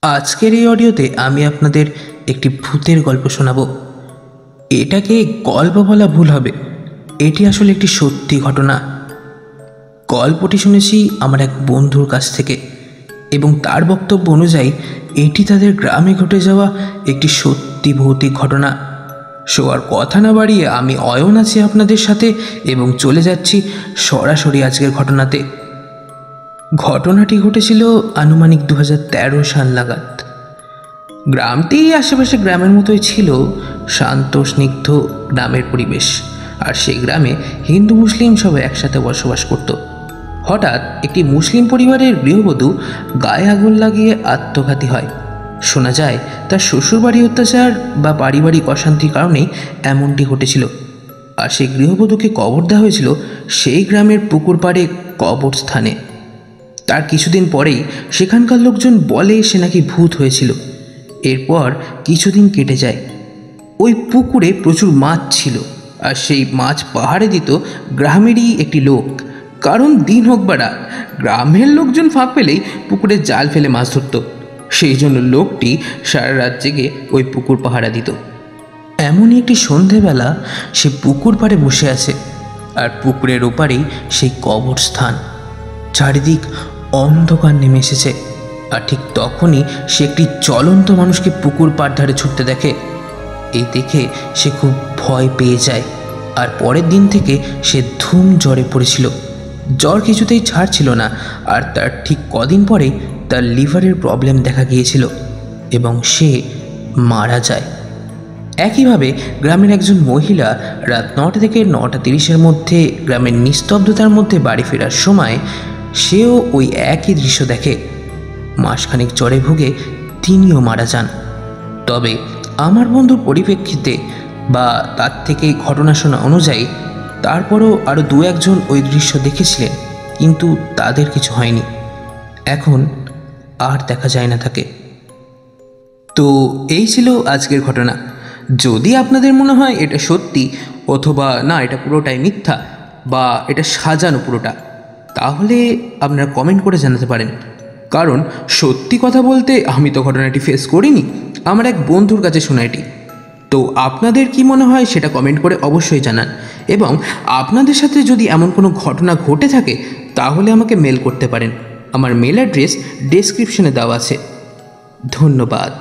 আজকের এই অডিওতে আমি আপনাদের একটি ভূতের গল্প শোনাবো। এটাকে গল্প বলা ভুল হবে, এটি আসলে একটি সত্যি ঘটনা। গল্পটি শুনেছি আমার এক বন্ধুর কাছ থেকে এবং তার বক্তব্য অনুযায়ী এটি তাদের গ্রামে ঘটে যাওয়া একটি সত্যি ভৌতিক ঘটনা। সো আর কথা না বাড়িয়ে আমি অয়ন আছি আপনাদের সাথে এবং চলে যাচ্ছি সরাসরি আজকের ঘটনাতে। ঘটনাটি ঘটেছিল আনুমানিক 2013 সাল নাগাদ। গ্রামটি আশেপাশে গ্রামের মতোই ছিল, শান্ত স্নিগ্ধ গ্রামের পরিবেশ। আর সেই গ্রামে হিন্দু মুসলিম সবাই একসাথে বসবাস করত। হঠাৎ একটি মুসলিম পরিবারের গৃহবধূ গায়ে আগুন লাগিয়ে আত্মঘাতী হয়। শোনা যায় তার শ্বশুরবাড়ি অত্যাচার বা পারিবারিক অশান্তির কারণেই এমনটি ঘটেছিল। আর সেই গৃহবধূকে কবর দেওয়া হয়েছিল সেই গ্রামের পুকুর পাড়ে কবরস্থানে। তার কিছুদিন পরেই সেখানকার লোকজন বলে সে নাকি ভূত হয়েছিল। এরপর কিছুদিন কেটে যায়। ওই পুকুরে প্রচুর মাছ ছিল, আর সেই মাছ পাহাড়ে দিত গ্রামেরই একটি লোক। কারণ দিন হোক বা রাত, গ্রামের লোকজন ফাঁক পেলেই পুকুরে জাল ফেলে মাছ ধরত। সেই জন্য লোকটি সারা রাত জেগে ওই পুকুর পাহারা দিত। এমনই একটি সন্ধেবেলা সে পুকুর পাড়ে বসে আছে, আর পুকুরের ওপারেই সেই কবরস্থান। চারিদিক অন্ধকার নেমে এসেছে, আর ঠিক তখনই সে একটি জ্বলন্ত মানুষকে পুকুর পাড় ধারে ছুটতে দেখে। এই দেখে সে খুব ভয় পেয়ে যায়, আর পরের দিন থেকে সে ধুম জ্বরে পড়েছিল। জ্বর কিছুতেই ছাড়ছিল না, আর তার ঠিক কদিন পরেই তার লিভারের প্রবলেম দেখা গিয়েছিল এবং সে মারা যায়। একইভাবে গ্রামের একজন মহিলা রাত 9টা থেকে 9:30-এর মধ্যে গ্রামের নিস্তব্ধতার মধ্যে বাড়ি ফেরার সময় সেও ওই একই দৃশ্য দেখে। মাসখানেক জ্বরে ভুগে তিনিও মারা যান। তবে আমার বন্ধুর পরিপ্রেক্ষিতে বা তার থেকে ঘটনা শোনা অনুযায়ী তারপরও আরও 2-1 জন ওই দৃশ্য দেখেছিলেন, কিন্তু তাদের কিছু হয়নি। এখন আর দেখা যায় না তাকে। তো এই ছিল আজকের ঘটনা। যদি আপনাদের মনে হয় এটা সত্যি অথবা না এটা পুরোটাই মিথ্যা বা এটা সাজানো পুরোটা, তাহলে আপনারা কমেন্ট করে জানাতে পারেন। কারণ সত্যি কথা বলতে আমি তো ঘটনাটি ফেস করিনি, আমার এক বন্ধুর কাছে শোনা এটি। তো আপনাদের কি মনে হয় সেটা কমেন্ট করে অবশ্যই জানান, এবং আপনাদের সাথে যদি এমন কোনো ঘটনা ঘটে থাকে তাহলে আমাকে মেল করতে পারেন। আমার মেল অ্যাড্রেস ডেসক্রিপশনে দেওয়া আছে। ধন্যবাদ।